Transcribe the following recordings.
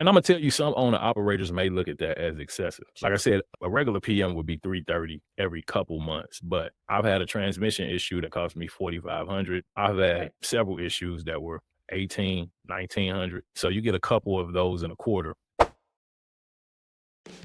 And I'm gonna tell you, some owner operators may look at that as excessive. Like I Sure. said, a regular PM would be 330 every couple months, but I've had a transmission issue that cost me 4,500. I've had Right. several issues that were 18, 1900. So you get a couple of those in a quarter.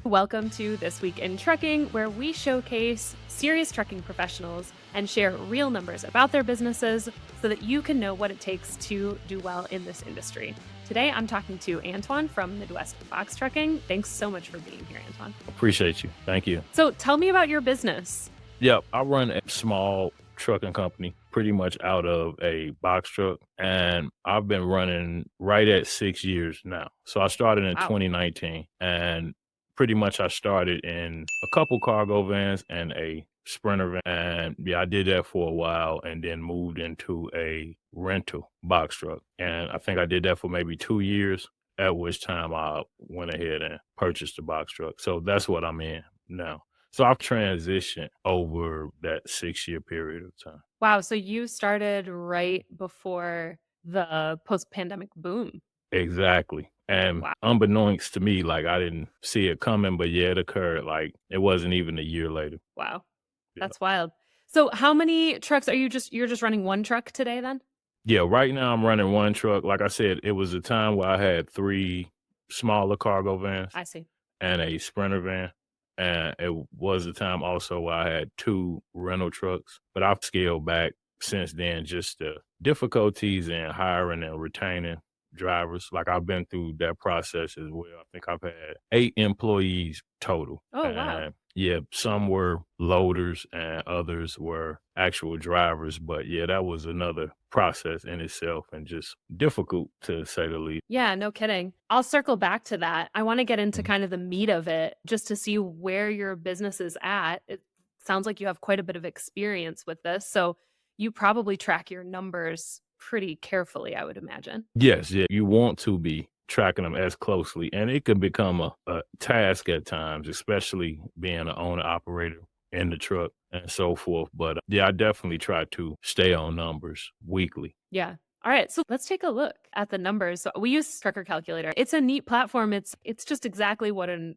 Welcome to This Week in Trucking, where we showcase serious trucking professionals and share real numbers about their businesses so that you can know what it takes to do well in this industry. Today, I'm talking to Antoine from Midwest Box Trucking. Thanks so much for being here, Antoine. Appreciate you. Thank you. So tell me about your business. Yep. I run a small trucking company pretty much out of a box truck, and I've been running right at 6 years now. So I started in Wow. 2019, and pretty much I started in a couple cargo vans and a sprinter van. And yeah, I did that for a while and then moved into a rental box truck. And I think I did that for maybe 2 years, at which time I went ahead and purchased a box truck. So that's what I'm in now. So I've transitioned over that 6 year period of time. Wow. So you started right before the post pandemic boom. Exactly. And Wow. unbeknownst to me, like I didn't see it coming, but yeah, it occurred. Like it wasn't even a year later. Wow. Yeah. That's wild. So how many trucks are you're just running one truck today then? Yeah. Right now I'm running one truck. Like I said, it was a time where I had three smaller cargo vans I see. and a sprinter van. And it was a time also where I had two rental trucks, but I've scaled back since then, just the difficulties in hiring and retaining drivers. Like I've been through that process as well. I think I've had 8 employees total. Oh, wow. And yeah, some were loaders and others were actual drivers. But yeah, that was another process in itself and just difficult to say the least. Yeah, no kidding. I'll circle back to that. I wanna get into Mhm. kind of the meat of it just to see where your business is at. It sounds like you have quite a bit of experience with this, so you probably track your numbers pretty carefully, I would imagine. Yes, yeah, you want to be tracking them as closely, and it can become a task at times, especially being an owner operator in the truck and so forth. But yeah, I definitely try to stay on numbers weekly. Yeah. Alright, so let's take a look at the numbers. So we use Trucker Calculator. It's a neat platform. It's just exactly what an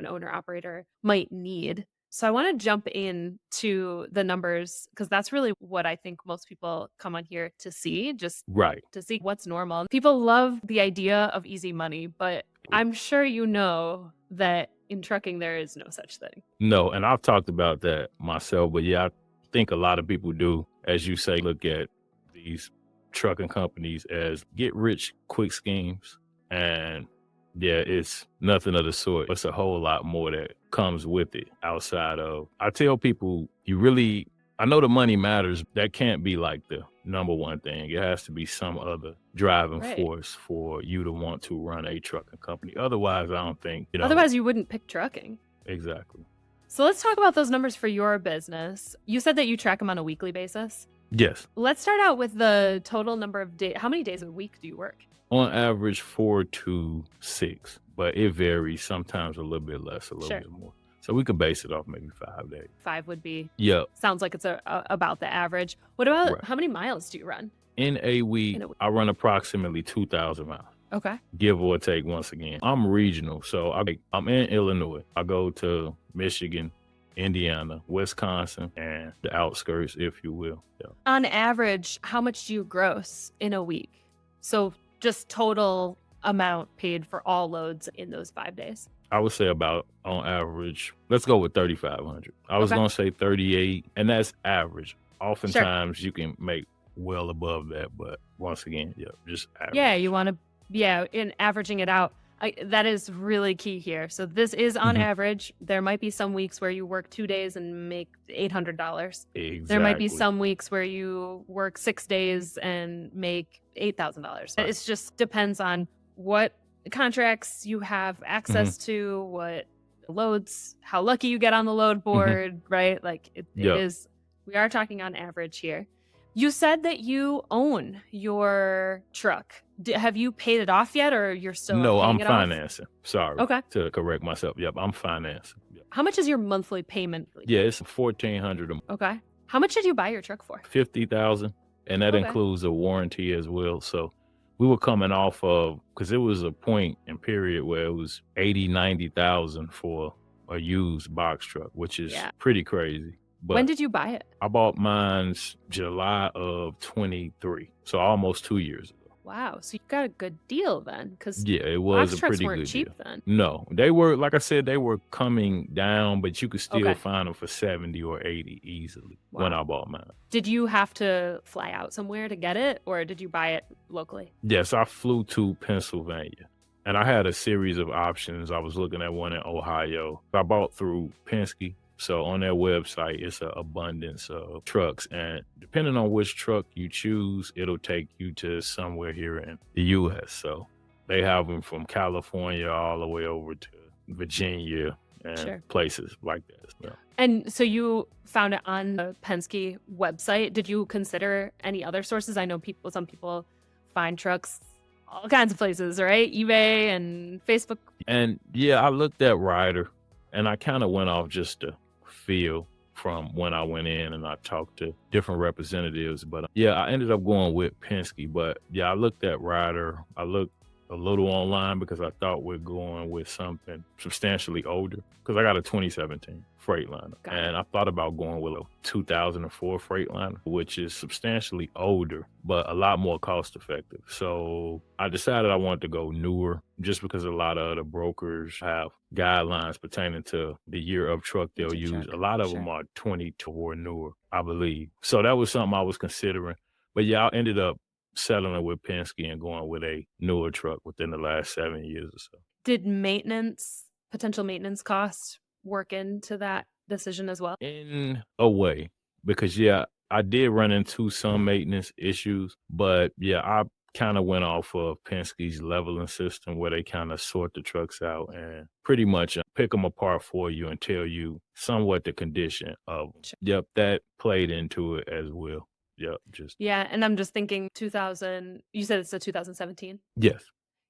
owner operator might need. So I wanna jump in to the numbers because that's really what I think most people come on here to see, just Right. to see what's normal. People love the idea of easy money, but I'm sure you know that in trucking there is no such thing. No, and I've talked about that myself, but yeah, I think a lot of people do, as you say, look at these trucking companies as get rich quick schemes. And yeah, it's nothing of the sort. It's a whole lot more that comes with it outside of. I tell people, I know the money matters. That can't be like the number one thing. It has to be some other driving Right. force for you to want to run a trucking company. Otherwise, I don't think. Otherwise, you wouldn't pick trucking. Exactly. So let's talk about those numbers for your business. You said that you track them on a weekly basis. Yes. Let's start out with the total number of days. How many days a week do you work? On average, 4 to 6, but it varies. Sometimes a little bit less, a little Sure. bit more. So we could base it off maybe 5 days. 5 would be Yep. sounds like it's about the average. What about Right. how many miles do you run In a in week, a week? I run approximately 2,000 miles, Okay. give or take. Once again, I'm regional, so I'm in Illinois. I go to Michigan, Indiana, Wisconsin, and the outskirts, if you will. Yeah. On average, how much do you gross in a week? So just total amount paid for all loads in those 5 days. I would say about on average, let's go with 3,500. I was Okay. gonna say 38, and that's average. Sure. Oftentimes you can make well above that, but once again, yeah, just Yeah, you average. wanna yeah, in averaging it out, that is really key here. So this is on Mhm. average. There might be some weeks where you work 2 days and make $800. There might be Exactly. some weeks where you work 6 days and make $8,000. Right. It just depends on what contracts you have Mhm. access to, what loads, how lucky you get on the load Mhm. board, right? Like it Yep. is we are talking on average here. You said that you own your truck. Have you paid it off yet or you're still No, paying I'm it off? financing. Sorry Okay. to correct myself. Yep, I'm financing. Yep. How much is your monthly payment? Yeah, it's 1,400 a month, Okay. How much did you buy your truck for? 50,000, and that Okay. includes a warranty as well. So we were coming off of, because it was a point and period where it was 80, 90,000 for a used box truck, which is Yeah. pretty crazy. When But did you buy it? I bought mine's July of 23, so almost 2 years ago. Wow. So you got a good deal then, because Yeah, it was box a trucks pretty weren't good cheap deal. then. No, they were, like I said, they were coming down, but you could still Okay. find them for 70 or 80 easily when Wow. I bought mine. Did you have to fly out somewhere to get it, or did you buy it locally? Yes, I flew to Pennsylvania, and I had a series of options. I was looking at one in Ohio. I bought through Penske. So on their website, it's an abundance of trucks. And depending on which truck you choose, it'll take you to somewhere here in the US. So they have them from California all the way over to Virginia and Sure. places like that. So. And so you found it on the Penske website. Did you consider any other sources? I know some people find trucks all kinds of places, right? eBay and Facebook. And yeah, I looked at Ryder and I kind of went off just to feel from when I went in and I talked to different representatives. But yeah, I ended up going with Penske. But yeah, I looked at Ryder. I looked a little online because I thought we're going with something substantially older because I got a 2017 Freightliner. Got it. And I thought about going with a 2004 Freightliner, which is substantially older, but a lot more cost effective. So I decided I wanted to go newer just because a lot of the brokers have guidelines pertaining to the year of truck they'll Vintage use. truck, A lot of sure. them are 22 or newer, I believe. So that was something I was considering. But yeah, I ended up settling with Penske and going with a newer truck within the last 7 years or so. Did potential maintenance costs work into that decision as well? In a way, because yeah, I did run into some maintenance issues, but yeah, I kind of went off of Penske's leveling system where they kind of sort the trucks out and pretty much pick them apart for you and tell you somewhat the condition of them. Sure. Yep, that played into it as well. Yep, just Yeah, and I'm just thinking 2000, you said it's a 2017? yes.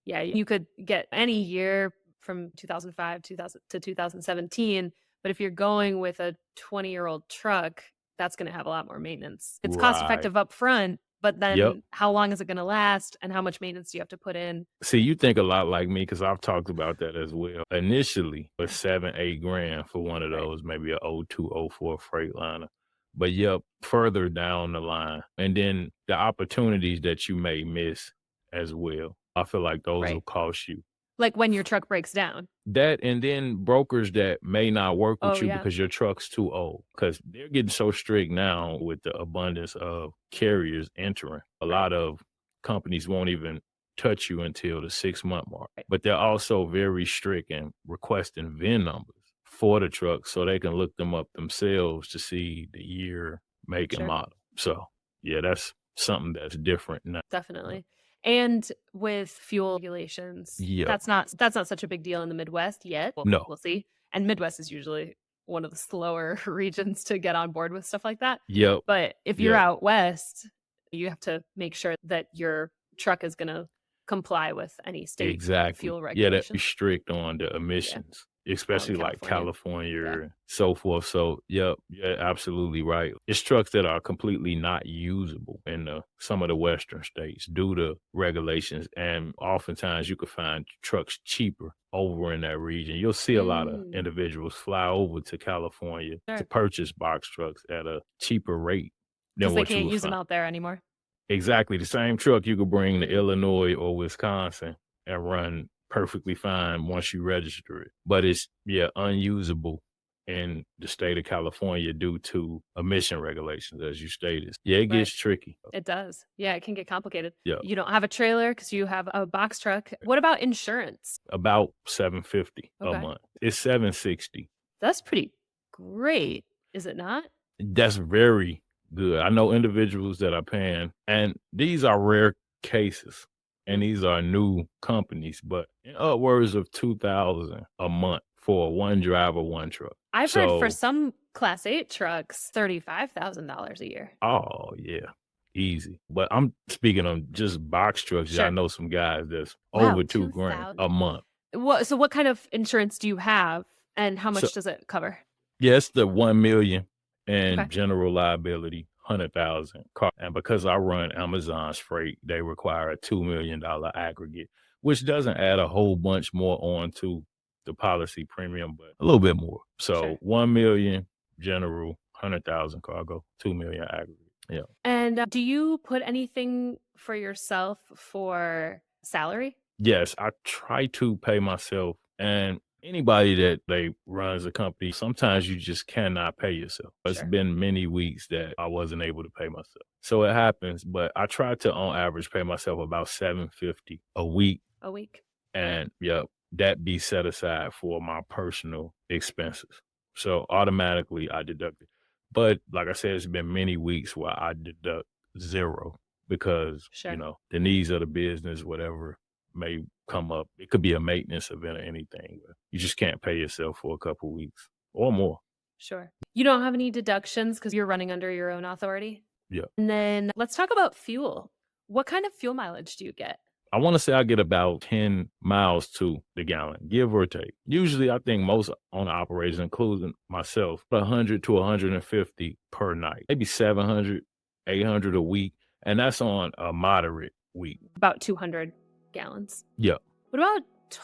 Yeah, you could get any year from 2005 2000 to 2017, but if you're going with a 20-year-old truck, that's gonna have a lot more maintenance. It's cost Right. effective up front, but Yep. then how long is it gonna last and how much maintenance do you have to put in? See, you think a lot like me because I've talked about that as well. Initially, a 7, 8 grand for one of Right. those, maybe a '02, '04 Freightliner. But yep, further down the line, and then the opportunities that you may miss as well. I feel like those will Right. cost you. Like when your truck breaks down. That and then brokers that may not work Oh, with you yeah. because your truck's too old. Because they're getting so strict now with the abundance of carriers entering. A Right. lot of companies won't even touch you until the 6-month mark. Right. But they're also very strict in requesting VIN numbers for the truck so they can look them up themselves to see the year, make, and Sure. model. So yeah, that's something that's different now. Definitely. And with fuel regulations, Yep. that's not such a big deal in the Midwest yet. No. We'll see. And Midwest is usually one of the slower regions to get on board with stuff like that. Yep. But if you're Yep. out west, you have to make sure that your truck is going to comply with any state Exactly. fuel Yeah, that be regulations. strict on the Yeah, emissions, out in especially like California. California Yeah. and so forth. So, yep, yeah, absolutely right. It's trucks that are completely not usable in some of the western states due to regulations, and oftentimes you could find trucks cheaper over in that region. You'll see a lot of Mm, individuals fly over to California to sure. purchase box trucks at a cheaper rate than Because they what you can't would use them find. out there anymore. Exactly, the same truck you could bring to Mm, Illinois or Wisconsin and run perfectly fine once you register it. But it's, yeah, unusable in the state of California due to emission regulations, as you stated. Yeah, it right. gets tricky. It does. Yeah, it can get complicated. Yeah, You don't have a trailer because you have a box truck. What about insurance? about 750 a Okay. month. It's 760. That's pretty great, is it not? That's very good. I know individuals that are paying, and these are rare cases, and Mm. these are new companies, but in upwards of 2,000 a month for one driver, one truck. I've heard for So, some Class 8 trucks, $35,000 a year. oh yeah, easy. But I'm speaking of just box trucks. Yeah, I Sure. know some guys that's Wow, over 2 grand 2,000. a month. What kind of insurance do you have, and how So much does it cover? yeah, it's the 1 million Okay. and general liability, 100,000 car. And because I run Amazon's freight, they require a $2 million aggregate, which doesn't add a whole bunch more on to the policy premium, but a little bit more. So Sure. 1 million general, 100,000 cargo, 2 million aggregate. Yeah. And do you put anything for yourself for salary? Yes, I try to pay myself, and anybody that they runs a company, sometimes you just cannot pay yourself. It's Sure. been many weeks that I wasn't able to pay myself. So it happens, but I try to on average pay myself about 750 a week. A week. Right. And yep, that be set aside for my personal expenses. So automatically I deduct it. But like I said, it's been many weeks where I deduct zero because, Sure. the needs of the business, whatever may come up. It could be a maintenance event or anything, but you just can't pay yourself for a couple weeks or more. Sure. You don't have any deductions because you're running under your own authority? Yeah. And then let's talk about fuel. What kind of fuel mileage do you get? I want to say I get about 10 miles to the gallon, give or take. Usually, I think most owner operators, including myself, 100 to 150 per night, maybe 700, 800 a week. And that's on a moderate week. About 200 gallons. Yeah, What about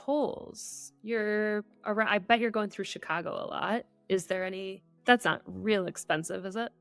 tolls? You're around, I bet you're going through Chicago a lot. Is there any? That's not real expensive, is it?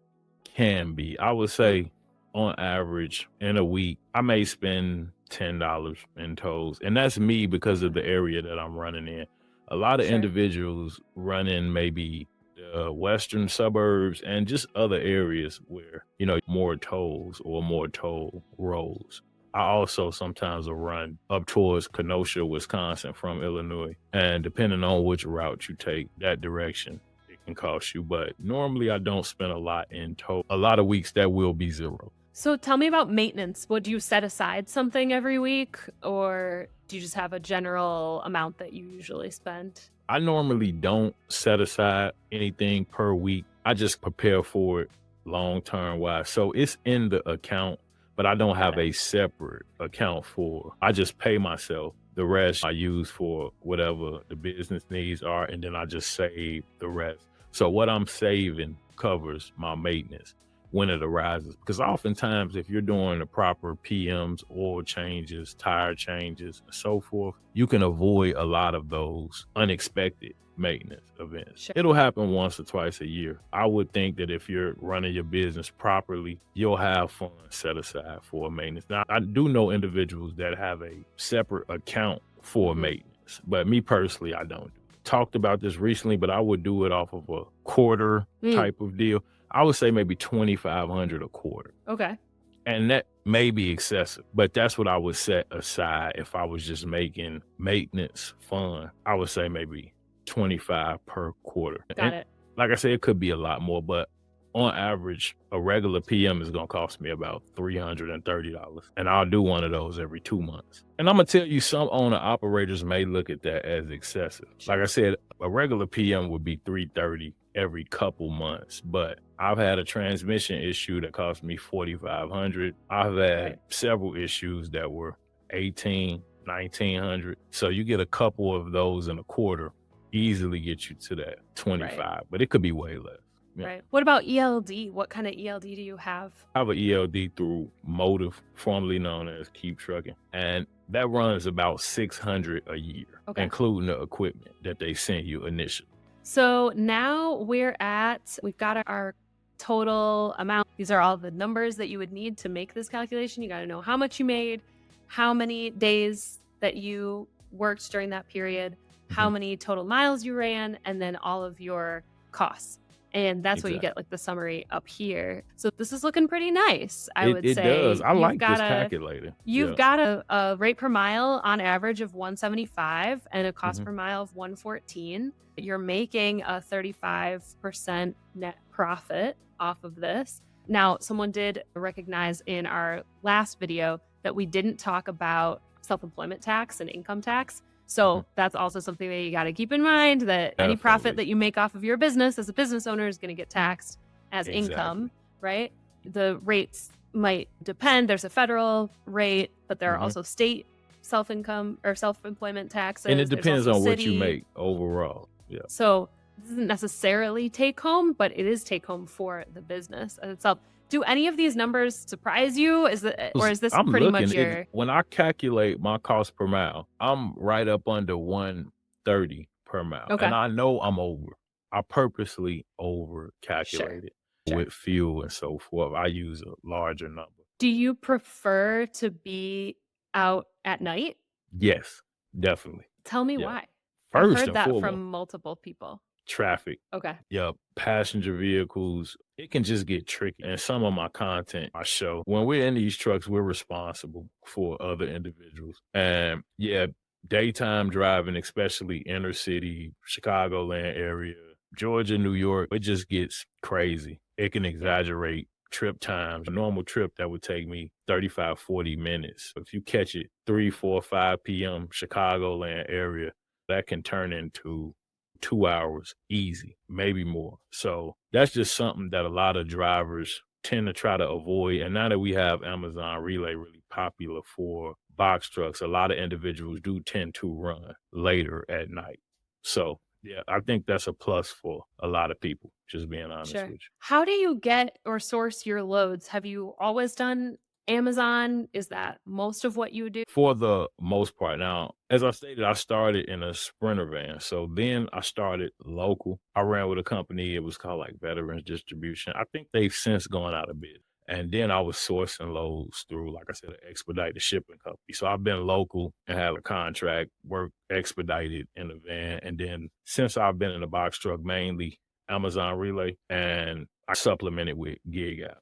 can be. I would say on average in a week, I may spend $10 in tolls. And that's me because of the area that I'm running in. A lot of Sure. individuals run in maybe the western suburbs and just other areas where, more tolls or more toll roads. I also sometimes will run up towards Kenosha, Wisconsin from Illinois. And depending on which route you take, that direction, it can cost you. But normally I don't spend a lot in toll. A lot of weeks that will be zero. So tell me about maintenance. Would you set aside something every week, or do you just have a general amount that you usually spend? I normally don't set aside anything per week. I just prepare for it long term wise. So it's in the account, but I don't Got have it. a separate account for. I just pay myself. The rest I use for whatever the business needs are, and then I just save the rest. So what I'm saving covers my maintenance when it arises. Because oftentimes, if you're doing the proper PMs, oil changes, tire changes, and so forth, you can avoid a lot of those unexpected maintenance events. Sure. It'll happen once or twice a year. I would think that if you're running your business properly, you'll have funds set aside for maintenance. Now, I do know individuals that have a separate account for Mhm. maintenance, but me personally, I don't. Talked about this recently, but I would do it off of a quarter Mm, type of deal. I would say maybe 2,500 a quarter. okay. And that may be excessive, but that's what I would set aside if I was just making maintenance fun. I would say maybe 25 per quarter. Got And it. like I said, it could be a lot more, but on average, a regular PM is going to cost me about $330. And I'll do one of those every 2 months. And I'm going to tell you, some owner operators may look at that as excessive. Like Sure. I said, a regular PM would be $330 every couple months, but I've had a transmission issue that cost me $4,500. I've had Right. several issues that were 18, 1900. So you get a couple of those in a quarter, easily get you to that 25, but it could be way less. Yeah. Right. What about ELD? What kind of ELD do you have? I have an ELD through Motive, formerly known as Keep Trucking, and that runs about 600 a year, Okay. including the equipment that they send you initially. So now we've got our total amount. These are all the numbers that you would need to make this calculation. You got to know how much you made, how many days that you worked during that period, how Mhm. many total miles you ran, and then all of your costs. And that's what you Exactly. get, like the summary up here. So this is looking pretty nice, I would It does. say. I like this calculator. You've Yeah. got a rate per mile on average of 175 and a cost Mhm. per mile of 114. You're making a 35% net profit off of this. Now, someone did recognize in our last video that we didn't talk about self-employment tax and income tax. So Mhm. that's also something that you got to keep in mind, that any profit Definitely. that you make off of your business as a business owner is going to get taxed as income, Exactly. right? The rates might depend. There's a federal rate, but there are Mhm. also state self-income or self-employment taxes. And it There's depends also on what you city. make overall. Yeah. So this isn't necessarily take home, but it is take home for the business itself. Do any of these numbers surprise you? Or is this I'm pretty looking much it your when I calculate my cost per mile, I'm right up under 130 per mile, and Okay. I know I'm over. I purposely over Sure. calculated Sure. with fuel and so forth. I use a larger number. Do you prefer to be out at night? Yes, definitely. Tell me Yeah. why. I've First heard and that foremost, from multiple people. traffic. Okay. Yeah, passenger vehicles, it can just get tricky. And some of my content I show when we're in these trucks, we're responsible for other individuals. And yeah, daytime driving, especially inner city, Chicagoland area, Georgia, New York, it just gets crazy. It can Yeah. exaggerate trip times. A normal trip that would take me 35, 40 minutes. If you catch it 3, 4, 5 p.m. Chicagoland area, that can turn into 2 hours easy, maybe more. So that's just something that a lot of drivers tend to try to avoid. And now that we have Amazon Relay really popular for box trucks, a lot of individuals do tend to run later at night. So yeah, I think that's a plus for a lot of people, just being honest Sure. with you. How do you get or source your loads? Have you always done Amazon? Is that most of what you do? For the most part. Now, as I stated, I started in a Sprinter van. So then I started local. I ran with a company. It was called like Veterans Distribution. I think they've since gone out of bid. And then I was sourcing loads through, like I said, an expedited shipping company. So I've been local and have a contract, work expedited in the van. And then since I've been in the box truck, mainly Amazon Relay, and I supplemented with gig apps,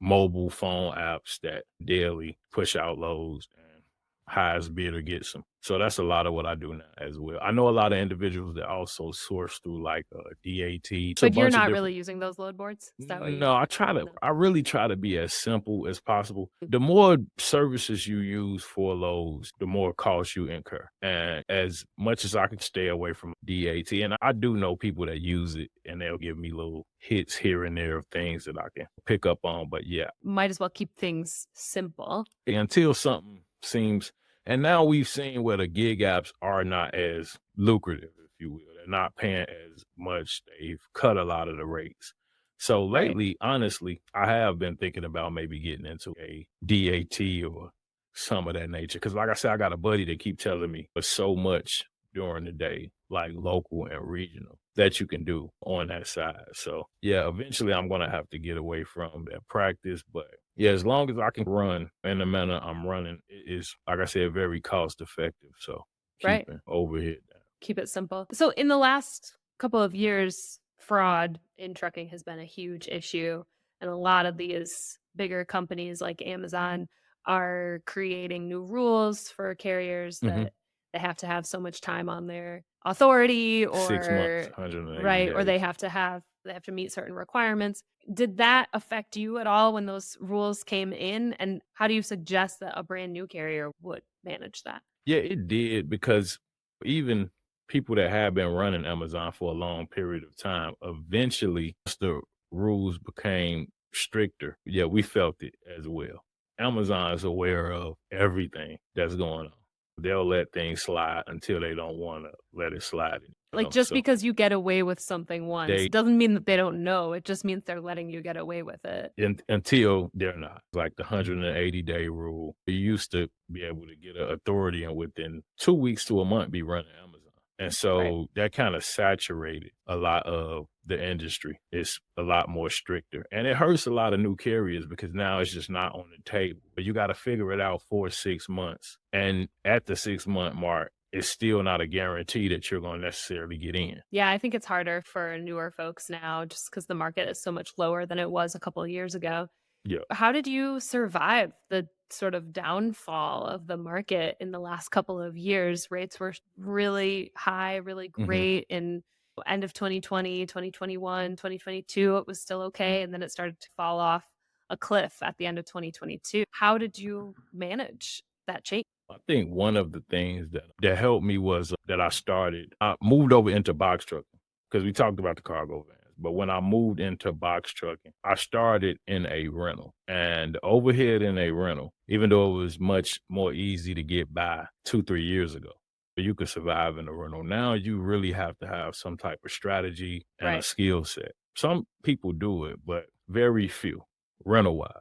mobile phone apps that daily push out loads and highest bidder gets them. So that's a lot of what I do now as well. I know a lot of individuals that also source through like DAT. It's a But you're bunch of not different. really using those load boards? Is that what you No, I try to. No. I really try to be as simple as possible. The more services you use for loads, the more costs you incur. And as much as I can stay away from DAT, and I do know people that use it, and they'll give me little hits here and there of things that I can pick up on. But yeah, Might as well keep things simple. until something seems, and now we've seen where the gig apps are not as lucrative, if you will. They're not paying as much. They've cut a lot of the rates. So Right. lately, honestly, I have been thinking about maybe getting into a DAT or some of that nature. Cause like I said, I got a buddy that keep telling me there's so much during the day, like local and regional, that you can do on that side. So yeah, eventually I'm gonna have to get away from that practice. But yeah, as long as I can run in the manner I'm running, it is, like I said, very cost effective. So Right. keeping overhead down. Keep it simple. So in the last couple of years, fraud in trucking has been a huge issue. And a lot of these bigger companies like Amazon are creating new rules for carriers Mhm. that they have to have so much time on their authority 6 months, or 180 right, or days. they have to meet certain requirements. Did that affect you at all when those rules came in? And how do you suggest that a brand new carrier would manage that? Yeah, it did because even people that have been running Amazon for a long period of time, eventually as the rules became stricter. Yeah, we felt it as well. Amazon is aware of everything that's going on. They'll let things slide until they don't want to let it slide, Like, just So because you get away with something once they doesn't mean that they don't know, it just means they're letting you get away with it. until they're not. Like the 180-day rule. You used to be able to get an authority and within 2 weeks to a month be running Amazon. And Right. so that kind of saturated a lot of the industry. It's a lot more stricter. And it hurts a lot of new carriers because now it's just not on the table. But you got to figure it out for 6 months. And at the 6 month mark, it's still not a guarantee that you're going to necessarily get in. Yeah, I think it's harder for newer folks now just because the market is so much lower than it was a couple of years ago. Yeah. How did you survive the sort of downfall of the market in the last couple of years? Rates were really high, really hmm great in end of 2020, 2021, 2022. It was still okay. And then it started to fall off a cliff at the end of 2022. How did you manage that change? I think one of the things that helped me was that I moved over into box trucking because we talked about the cargo vans. But when I moved into box trucking, I started in a rental and overhead in a rental, even though it was much more easy to get by 2, 3 years ago. You could survive in a rental. Now you really have to have some type of strategy and a Right. skill set. Some people do it, but very few. rental wise.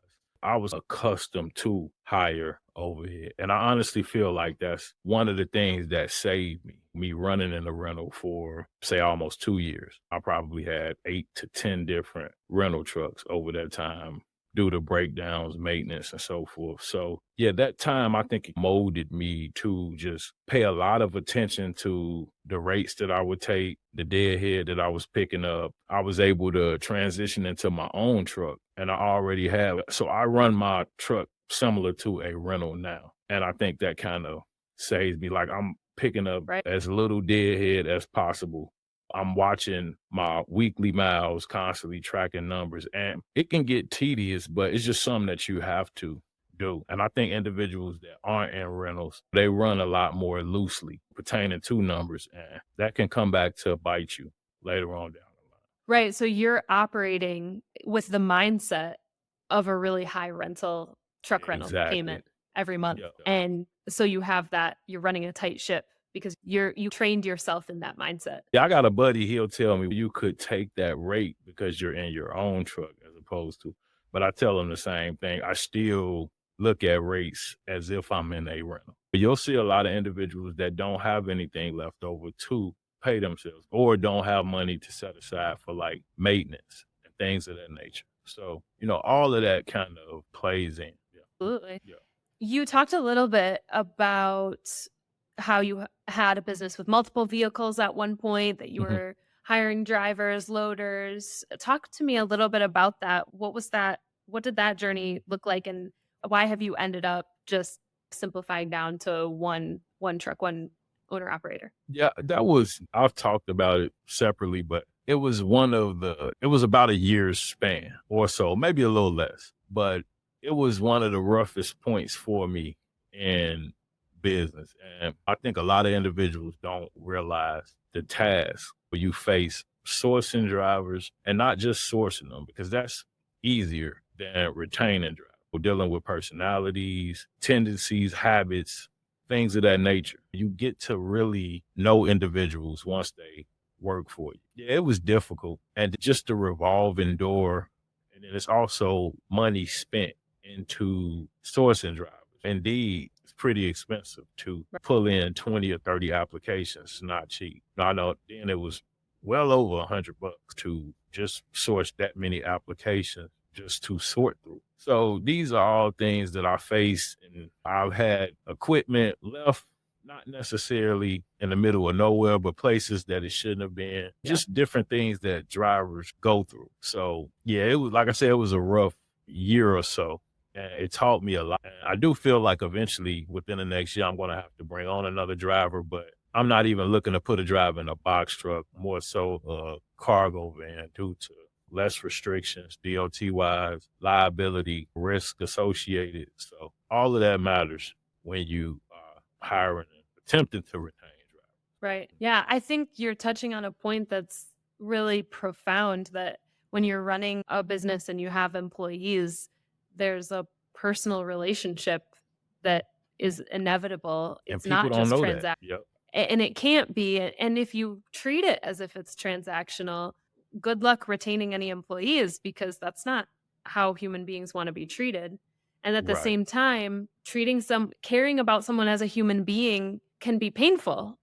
I was accustomed to higher overhead. And I honestly feel like that's one of the things that saved me running in a rental for, say, almost 2 years. I probably had 8 to 10 different rental trucks over that time due to breakdowns, maintenance, and so forth. So, yeah, that time I think it molded me to just pay a lot of attention to the rates that I would take, the deadhead that I was picking up. I was able to transition into my own truck, and I already have. So I run my truck similar to a rental now. And I think that kind of saves me. Like I'm picking up Right. as little deadhead as possible. I'm watching my weekly miles, constantly tracking numbers, and it can get tedious, but it's just something that you have to do. And I think individuals that aren't in rentals, they run a lot more loosely pertaining to numbers, and that can come back to bite you later on down the line. Right, so you're operating with the mindset of a really high truck rental Exactly. payment every month, Yeah. and so you have that you're running a tight ship because you trained yourself in that mindset. Yeah, I got a buddy, he'll tell me you could take that rate because you're in your own truck as opposed to, but I tell him the same thing. I still look at rates as if I'm in a rental. You'll see a lot of individuals that don't have anything left over to pay themselves or don't have money to set aside for like maintenance and things of that nature. So, all of that kind of plays in. Yeah. Absolutely. Yeah. You talked a little bit about how you had a business with multiple vehicles at one point, that you Mhm. were hiring drivers, loaders. Talk to me a little bit about that. What was that? What did that journey look like, and why have you ended up just simplifying down to one truck, one owner operator? Yeah, I've talked about it separately, but it was about a year's span or so, maybe a little less, but it was one of the roughest points for me in business. And I think a lot of individuals don't realize the task where you face sourcing drivers and not just sourcing them, because that's easier than retaining drivers. We're dealing with personalities, tendencies, habits, things of that nature. You get to really know individuals once they work for you. Yeah, it was difficult. And just the revolving door. And then it's also money spent into sourcing drivers. Indeed, it's pretty expensive to pull in 20 or 30 applications. It's not cheap. I know then it was well over $100 to just source that many applications just to sort through. So these are all things that I face, and I've had equipment left, not necessarily in the middle of nowhere, but places that it shouldn't have been. Yeah. Just different things that drivers go through. So yeah, it was like I said, it was a rough year or so. And it taught me a lot. And I do feel like eventually within the next year, I'm going to have to bring on another driver, but I'm not even looking to put a driver in a box truck, more so a cargo van due to less restrictions, DOT wise, liability, risk associated. So all of that matters when you are hiring and attempting to retain drivers. Right. Yeah, I think you're touching on a point that's really profound, that when you're running a business and you have employees, there's a personal relationship that is inevitable. And It's people not don't just know that. transactional. Yep. And it can't be. And if you treat it as if it's transactional, good luck retaining any employees, because that's not how human beings want to be treated. And at the Right. same time, caring about someone as a human being can be painful,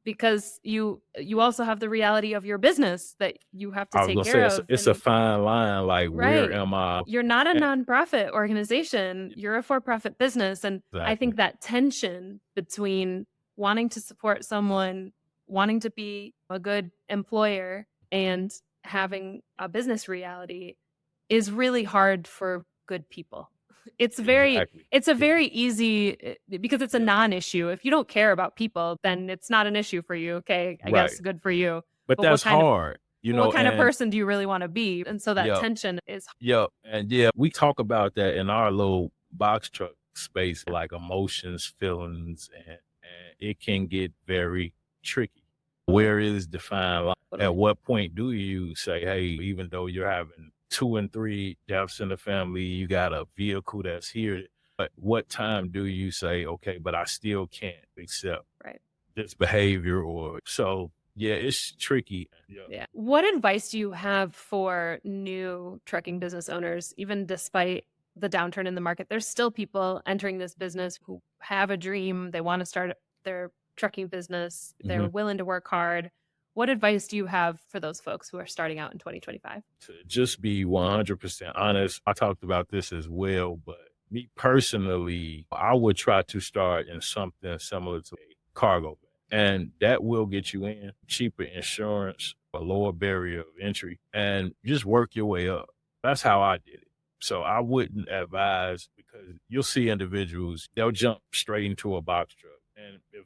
because you also have the reality of your business that you have to I was take gonna say care it's of. it's a And fine line. Like, where right, am I? you're not a And nonprofit organization, you're a for-profit business, and I exactly. think that tension between wanting to support someone, wanting to be a good employer, and having a business reality is really hard for good people. Exactly. It's a Yeah. very easy, because it's a Yeah. non-issue. If you don't care about people, then it's not an issue for you, okay? I Right. guess good for you. But But that's hard, what kind of and person do you really wanna be? And so that yeah. tension is Yep, and yeah, we talk about that in our little box truck space, like emotions, feelings, and it can get very tricky. Where is the fine line? At totally. what point do you say, hey, even though you're having 2 and 3 deaths in the family, you got a vehicle that's here, but what time do you say, okay, but I still can't accept Right. this behavior? Or so Yeah, it's tricky. Yeah. Yeah. What advice do you have for new trucking business owners, even despite the downturn in the market? There's still people entering this business who have a dream. They want to start their trucking business. They're Mhm. willing to work hard. What advice do you have for those folks who are starting out in 2025? To just be 100% honest, I talked about this as well, but me personally, I would try to start in something similar to a cargo van. And that will get you in cheaper insurance, a lower barrier of entry, and just work your way up. That's how I did it. So I wouldn't advise because you'll see individuals, they'll jump straight into a box truck. And if,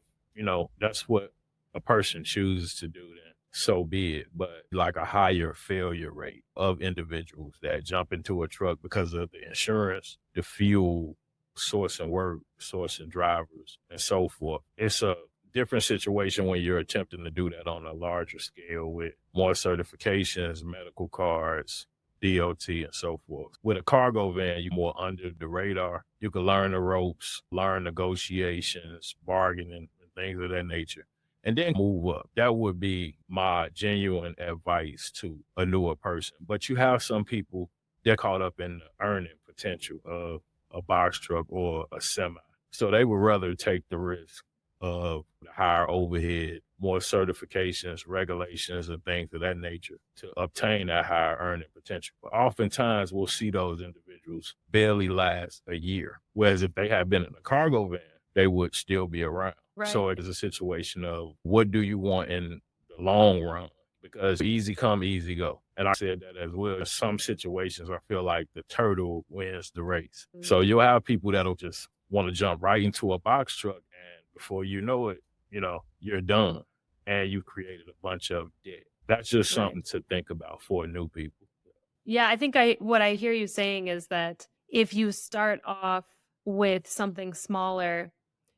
that's what a person chooses to do, then so be it. But like a higher failure rate of individuals that jump into a truck because of the insurance, the fuel, sourcing work, sourcing drivers, and so forth. It's a different situation when you're attempting to do that on a larger scale with more certifications, medical cards, DOT, and so forth. With a cargo van, you're more under the radar. You can learn the ropes, learn negotiations, bargaining, and things of that nature, and then move up. That would be my genuine advice to a newer person. But you have some people, they're caught up in the earning potential of a box truck or a semi. So they would rather take the risk of the higher overhead, more certifications, regulations, and things of that nature to obtain that higher earning potential. But oftentimes we'll see those individuals barely last a year. Whereas if they had been in a cargo van, they would still be around. So Right. it is a situation of what do you want in the long run? Because easy come, easy go. And I said that as well. In some situations, I feel like the turtle wins the race. Mm. So you'll have people that'll just want to jump right into a box truck. And before you know it, you're done and you've created a bunch of debt. That's just Right. something to think about for new people. Yeah, I think what I hear you saying is that if you start off with something smaller,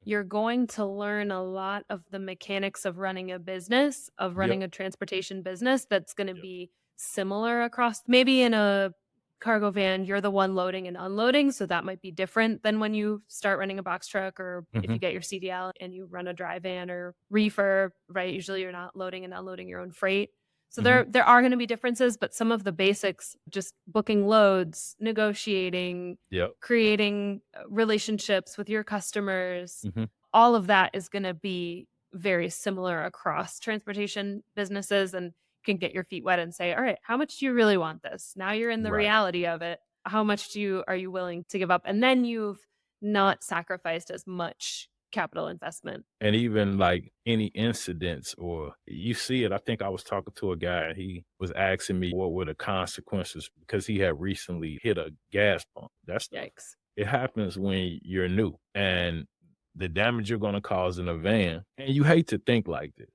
you're going to learn a lot of the mechanics of running a business, of Yep. running a transportation business that's going to Yep. be similar across. Maybe in a cargo van, you're the one loading and unloading, so that might be different than when you start running a box truck, or if Hmm. you get your CDL and you run a dry van or reefer, right? Usually you're not loading and unloading your own freight. So Hmm. there are going to be differences, but some of the basics, just booking loads, negotiating, Yep. creating relationships with your customers, Hmm. all of that is going to be very similar across transportation businesses, and you can get your feet wet and say, "All right, how much do you really want this?" Now you're in the Right. reality of it. How much are you willing to give up? And then you've not sacrificed as much capital investment. And even like any incidents or you see it. I think I was talking to a guy and he was asking me what were the consequences because he had recently hit a gas pump. That stuff. Yikes. It happens when you're new and the damage you're going to cause in a van. And you hate to think like this,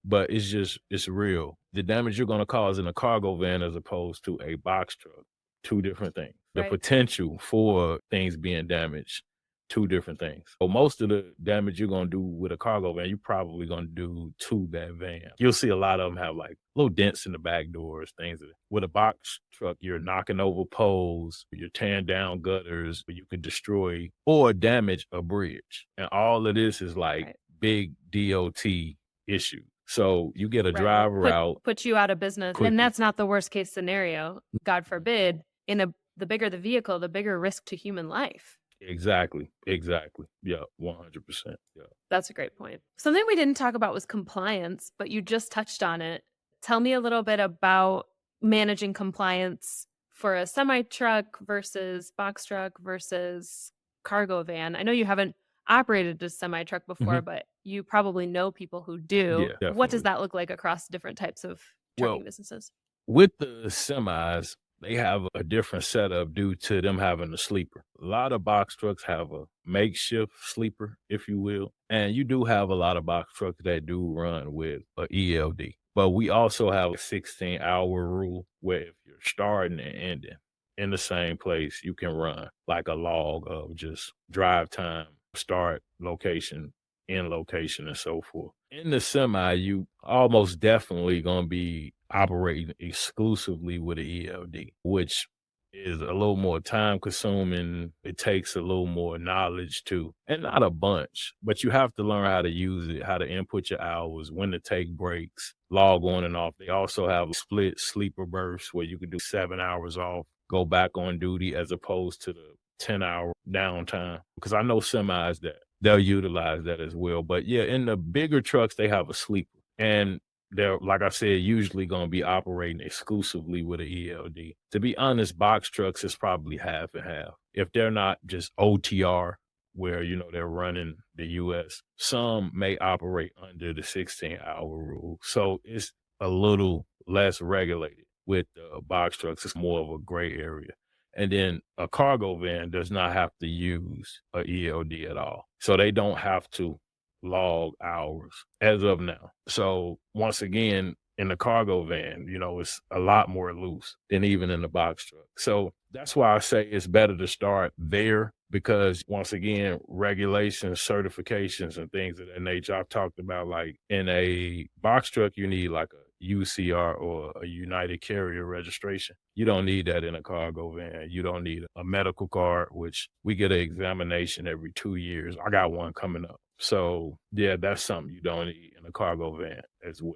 but it's real. The damage you're going to cause in a cargo van as opposed to a box truck, two different things. The Right. potential for things being damaged, two different things. So most of the damage you're gonna do with a cargo van, you're probably gonna do to that van. You'll see a lot of them have like little dents in the back doors, things. With a box truck, you're knocking over poles, you're tearing down gutters, you can destroy or damage a bridge. And all of this is like Right. big DOT issue. So you get a Right, or driver out put you out of business, and quickly. that's not the worst case scenario, God forbid. In a The bigger the vehicle, the bigger risk to human life. Exactly. Exactly. Yeah. 100%. Yeah. That's a great point. Something we didn't talk about was compliance, but you just touched on it. Tell me a little bit about managing compliance for a semi truck versus box truck versus cargo van. I know you haven't operated a semi truck before, Mhm. but you probably know people who do. Yeah, What does definitely. that look like across different types of trucking Well, businesses? with the semis, they have a different setup due to them having a sleeper. A lot of box trucks have a makeshift sleeper, if you will. And you do have a lot of box trucks that do run with a ELD. But we also have a 16-hour rule where if you're starting and ending in the same place, you can run like a log of just drive time, start location, end location, and so forth. In the semi, you almost definitely gonna be operating exclusively with an ELD, which is a little more time consuming. It takes a little more knowledge too, and not a bunch, but you have to learn how to use it, how to input your hours, when to take breaks, log on and off. They also have split sleeper bursts where you can do 7 hours off, go back on duty as opposed to the 10-hour downtime. Because I know semis that they'll utilize that as well. But yeah, in the bigger trucks, they have a sleeper. And they're, like I said, usually going to be operating exclusively with an ELD. To be honest, box trucks is probably half and half. If they're not just OTR, where, they're running the US, some may operate under the 16-hour rule. So it's a little less regulated with box trucks. It's more of a gray area. And then a cargo van does not have to use a ELD at all. So they don't have to log hours as of now. So once again, in the cargo van, it's a lot more loose than even in the box truck. So that's why I say it's better to start there because once again, regulations, certifications, and things of that nature, I've talked about like in a box truck, you need like a UCR or a United Carrier registration. You don't need that in a cargo van. You don't need a medical card, which we get an examination every 2 years. I got one coming up. So yeah, that's something you don't need in a cargo van as well.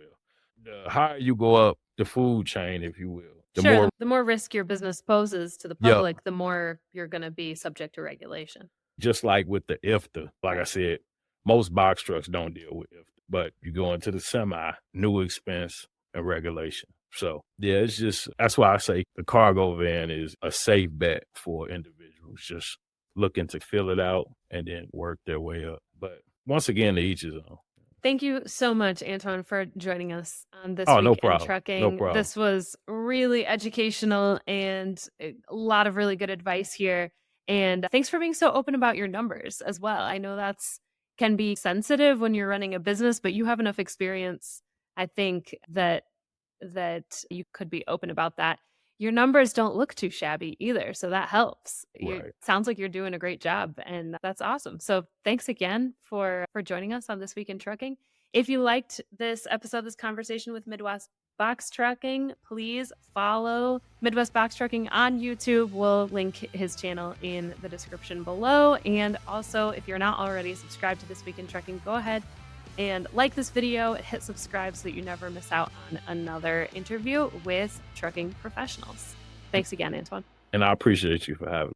The higher you go up the food chain, if you will, the Sure, more, the more risk your business poses to the yeah, public, the more you're gonna be subject to regulation. just like with the IFTA, like I Right. said, most box trucks don't deal with IFTA, but you go into the semi, new expense and regulation. So yeah, it's just that's why I say the cargo van is a safe bet for individuals just looking to fill it out and then work their way up. But once again, to each his own. Thank you so much, Antoine, for joining us on This Oh, no Week in problem. No Trucking. problem. This was really educational and a lot of really good advice here. And thanks for being so open about your numbers as well. I know that's can be sensitive when you're running a business, but you have enough experience, I think, that you could be open about that. Your numbers don't look too shabby either, so that helps. You Right. sounds like you're doing a great job, and that's awesome. So thanks again for joining us on This Week in Trucking. If you liked this episode, this conversation with Midwest Box Trucking, please follow Midwest Box Trucking on YouTube. We'll link his channel in the description below. And also, if you're not already subscribed to This Week in Trucking, go ahead and like this video, hit subscribe so that you never miss out on another interview with trucking professionals. Thanks again, Antoine. And I appreciate you for having